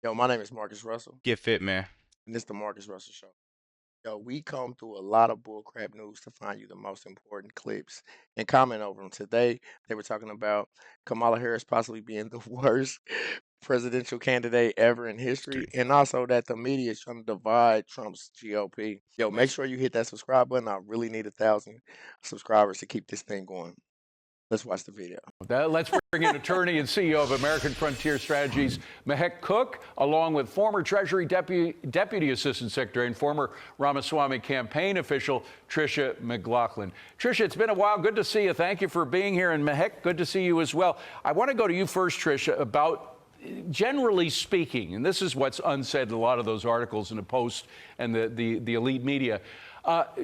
Yo, my name is Marcus Russell, Get fit, man. and this is the Marcus Russell Show. Yo, we comb through a lot of bullcrap news to find you the most important clips and comment over them. Today, they were talking about Kamala Harris possibly being the worst presidential candidate ever in history, History. and also that the media is trying to divide Trump's GOP. Yo, make sure you hit that subscribe button. I really need 1,000 subscribers to keep this thing going. Let's watch the video. Let's bring in attorney and CEO of American Frontier Strategies, Mehek Cook, along with former Treasury Deputy Assistant Secretary and former Ramaswamy campaign official, Tricia McLaughlin. Tricia, it's been a while. Good to see you. Thank you for being here. And Mehek, good to see you as well. I want to go to you first, Tricia, about generally speaking, and this is what's unsaid in a lot of those articles in the Post and the elite media,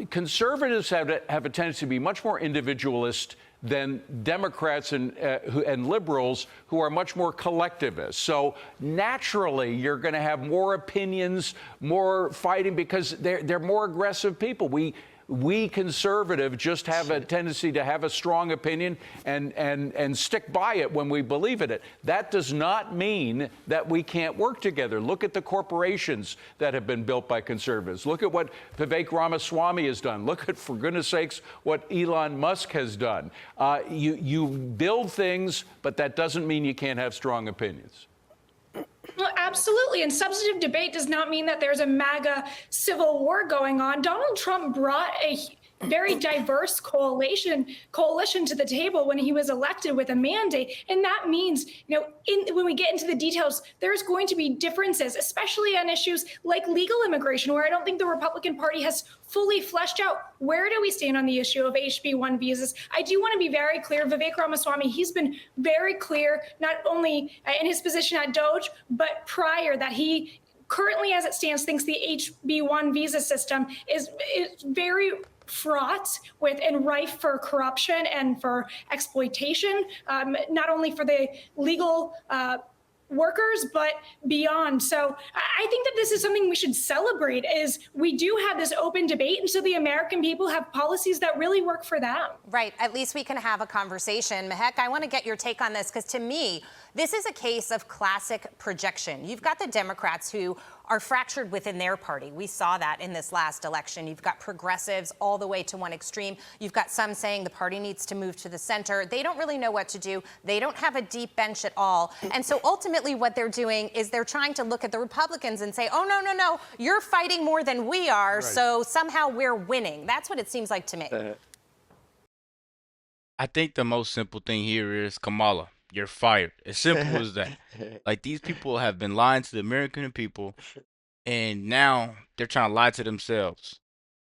conservatives have a tendency to be much more individualist than Democrats and liberals who are much more collectivist. So naturally, you're going to have more opinions, more fighting because they're more aggressive people. We conservative just have a tendency to have a strong opinion and stick by it when we believe in it. That does not mean that we can't work together. Look at the corporations that have been built by conservatives. Look at what Vivek Ramaswamy has done. Look at, for goodness sakes, what Elon Musk has done. You build things, but that doesn't mean you can't have strong opinions. Well, absolutely. And substantive debate does not mean that there's a MAGA civil war going on. Donald Trump brought a very diverse coalition to the table when he was elected with a mandate. And that means, when we get into the details, there's going to be differences, especially on issues like legal immigration, where I don't think the Republican Party has fully fleshed out where do we stand on the issue of HB1 visas. I do want to be very clear. Vivek Ramaswamy, he's been very clear, not only in his position at DOJ, but prior, that he currently, as it stands, thinks the HB1 visa system is very fraught with and rife for corruption and for exploitation, not only for the legal workers, but beyond. So I think that this is something we should celebrate, is we do have this open debate, and so the American people have policies that really work for them. Right. At least we can have a conversation. Mehek, I want to get your take on this, because to me, this is a case of classic projection. You've got the Democrats who are fractured within their party. We saw that in this last election. You've got progressives all the way to one extreme. You've got some saying the party needs to move to the center. They don't really know what to do. They don't have a deep bench at all. And so ultimately what they're doing is they're trying to look at the Republicans and say, oh, no, you're fighting more than we are, right, so somehow we're winning. That's what it seems like to me. I think the most simple thing here is Kamala. You're fired. As simple as that. Like, these people have been lying to the American people, and now they're trying to lie to themselves.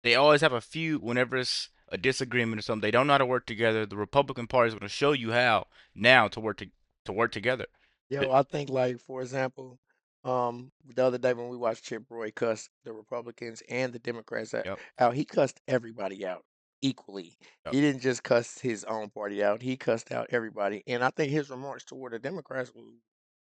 They always have a feud whenever it's a disagreement or something. They don't know how to work together. The Republican Party is going to show you how now to work together. Yo, I think, like, for example, the other day when we watched Chip Roy cuss the Republicans and the Democrats Yep. out, he cussed everybody out equally. Yep. He didn't just cuss his own party out; he cussed out everybody. And I think his remarks toward the Democrats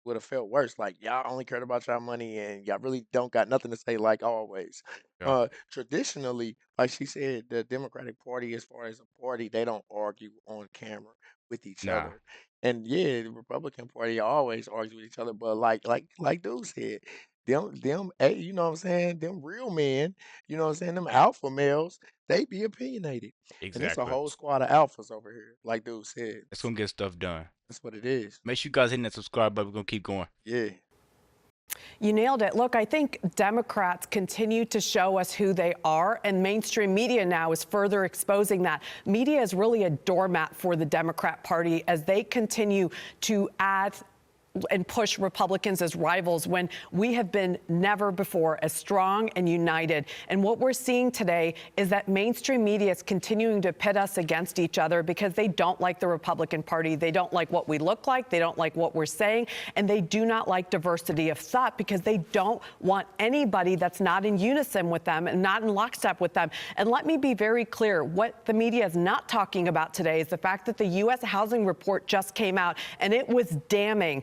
would have felt worse. Like, y'all only cared about y'all money, and y'all really don't got nothing to say. Like always, Yep. traditionally, like she said, the Democratic Party, as far as a party, they don't argue on camera with each Nah. other. And yeah, the Republican Party always argue with each other, but like dude said, you know what I'm saying, them real men, you know what I'm saying, them alpha males, they be opinionated. And it's a Exactly. whole squad of alphas over here, like dude said. It's going to get stuff done. That's what it is. Make sure you guys hit that subscribe button. We're going to keep going. Yeah. You nailed it. Look, I think Democrats continue to show us who they are, and mainstream media now is further exposing that. Media is really a doormat for the Democrat Party as they continue to add and push Republicans as rivals when we have been never before as strong and united. And what we're seeing today is that mainstream media is continuing to pit us against each other because they don't like the Republican Party. They don't like what we look like. They don't like what we're saying. And they do not like diversity of thought because they don't want anybody that's not in unison with them and not in lockstep with them. And let me be very clear. What the media is not talking about today is the fact that the U.S. housing report just came out, and it was damning.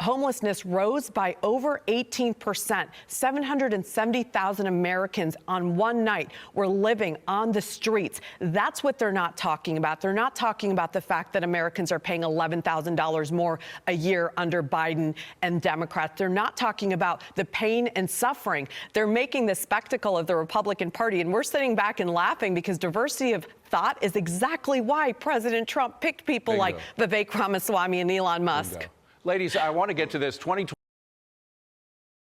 homelessness rose by over 18%. 770,000 Americans on one night were living on the streets. That's what they're not talking about. They're not talking about the fact that Americans are paying $11,000 more a year under Biden and Democrats. They're not talking about the pain and suffering. They're making the spectacle of the Republican Party, and we're sitting back and laughing because diversity of thought is exactly why President Trump picked people like Vivek Ramaswamy and Elon Musk. Ladies, I want to get to this.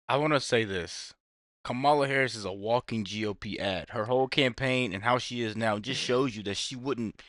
I want to say this. Kamala Harris is a walking GOP ad. Her whole campaign and how she is now just shows you that she wouldn't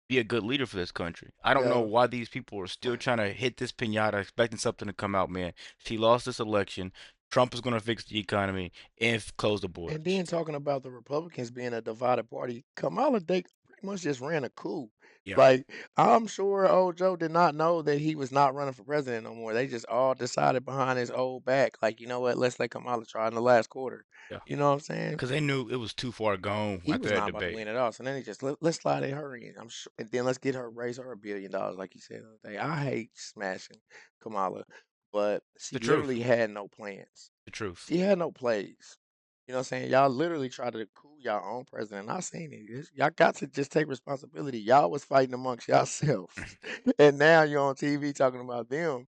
be a good leader for this country. I don't know Yeah. why these people are still trying to hit this pinata, expecting something to come out, man. She lost this election. Trump is going to fix the economy and close the And borders. then talking about the Republicans being a divided party, Kamala, they pretty much just ran a coup. Yeah, Like, I'm sure old Joe did not know that he was not running for president no more. They just all decided behind his old back, like, you know what, let's let Kamala try in the last quarter. yeah. You know what I'm saying? Because they knew it was too far gone He after was that not about to debate. win at all. So then they just let's slide in her in. I'm sure, and then let's get her raise her $1 billion, like you said the other day. I hate smashing Kamala, but she The truth. literally had no plans. The truth. She had no plays. You know what I'm saying? Y'all literally tried to coup y'all own president. I seen it. Y'all got to just take responsibility. Y'all was fighting amongst yourselves. And now you're on TV talking about them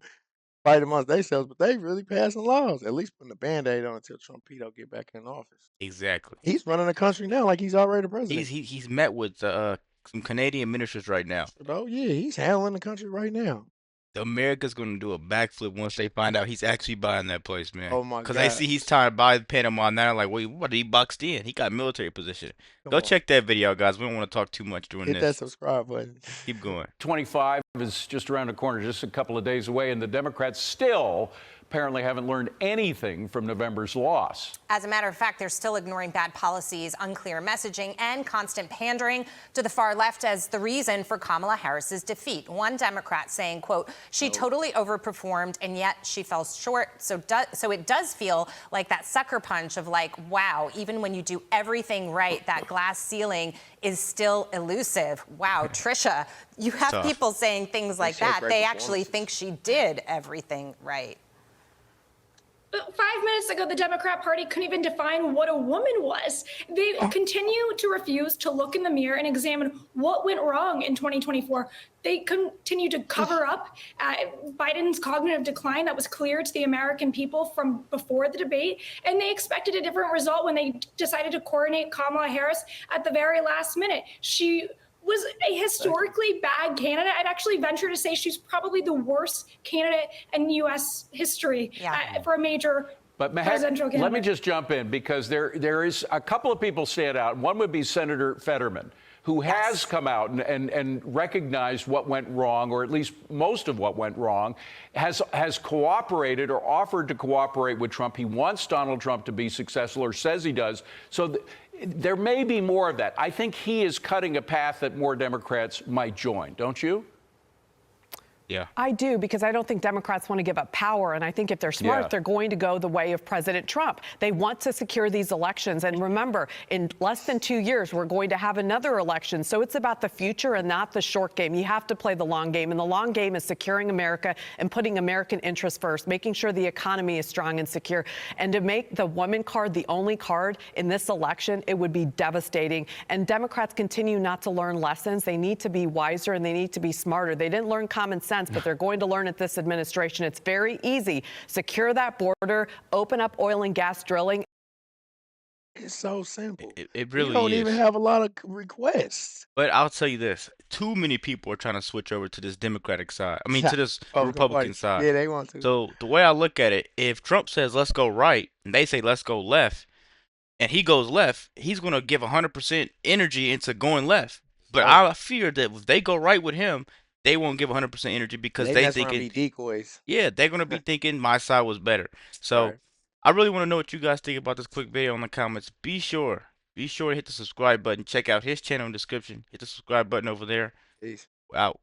fighting amongst themselves, but they really passing laws, at least putting a band-aid on until Trump Trumpito get back in office. Exactly. He's running the country now like he's already the president. He's met with some Canadian ministers right now. Oh yeah, he's handling the country right now. America's gonna do a backflip once they find out he's actually buying that place, man. Oh my Cause they God. see he's trying to buy Panama now. Like, wait, what? He boxed in. He got military position. Come Go on. check that video out, guys. We don't want to talk too much during Hit that this. subscribe button. Keep going. 25 is just around the corner, just a couple of days away, and the Democrats still apparently haven't learned anything from November's loss. As a matter of fact, they're still ignoring bad policies, unclear messaging, and constant pandering to the far left as the reason for Kamala Harris's defeat. One Democrat saying, quote, she totally overperformed and yet she fell short. So it does feel like that sucker punch of like, wow, even when you do everything right, that glass ceiling is still elusive. Wow, Trisha, you have Tough. people saying things like she had that. great They actually performances. think she did everything right. 5 minutes ago, the Democrat Party couldn't even define what a woman was. They continue to refuse to look in the mirror and examine what went wrong in 2024. They continue to cover up Biden's cognitive decline that was clear to the American people from before the debate. And they expected a different result when they decided to coordinate Kamala Harris at the very last minute. She was a historically bad candidate. I'd actually venture to say she's probably the worst candidate in U.S. history for a major But presidential Mehek, candidate. let me just jump in because there is a couple of people stand out. One would be Senator Fetterman, who has come out and recognized what went wrong, or at least most of what went wrong, has cooperated or offered to cooperate with Trump. He wants Donald Trump to be successful, or says he does. So there may be more of that. I think he is cutting a path that more Democrats might join, don't you? Yeah. I do, because I don't think Democrats want to give up power. And I think if they're smart, Yeah. they're going to go the way of President Trump. They want to secure these elections. And remember, in less than 2 years, we're going to have another election. So it's about the future and not the short game. You have to play the long game. And the long game is securing America and putting American interests first, making sure the economy is strong and secure. And to make the woman card the only card in this election, it would be devastating. And Democrats continue not to learn lessons. They need to be wiser and they need to be smarter. They didn't learn common sense, but they're going to learn it this administration. It's very easy. Secure that border, open up oil and gas drilling. It's so simple. It You really don't even is. have a lot of requests. But I'll tell you this: too many people are trying to switch over to this Democratic side. I mean, Yeah. to this Oh, Republican side. yeah, they want to. So the way I look at it, if Trump says let's go right and they say let's go left, and he goes left, he's gonna give 100% energy into going left. But Right. I fear that if they go right with him, they won't give 100% energy because They they mess around think and be decoys. yeah, they're gonna be thinking my side was better. So Right. I really want to know what you guys think about this quick video in the comments. Be sure to hit the subscribe button. Check out his channel in the description. Hit the subscribe button over there. Peace. Out.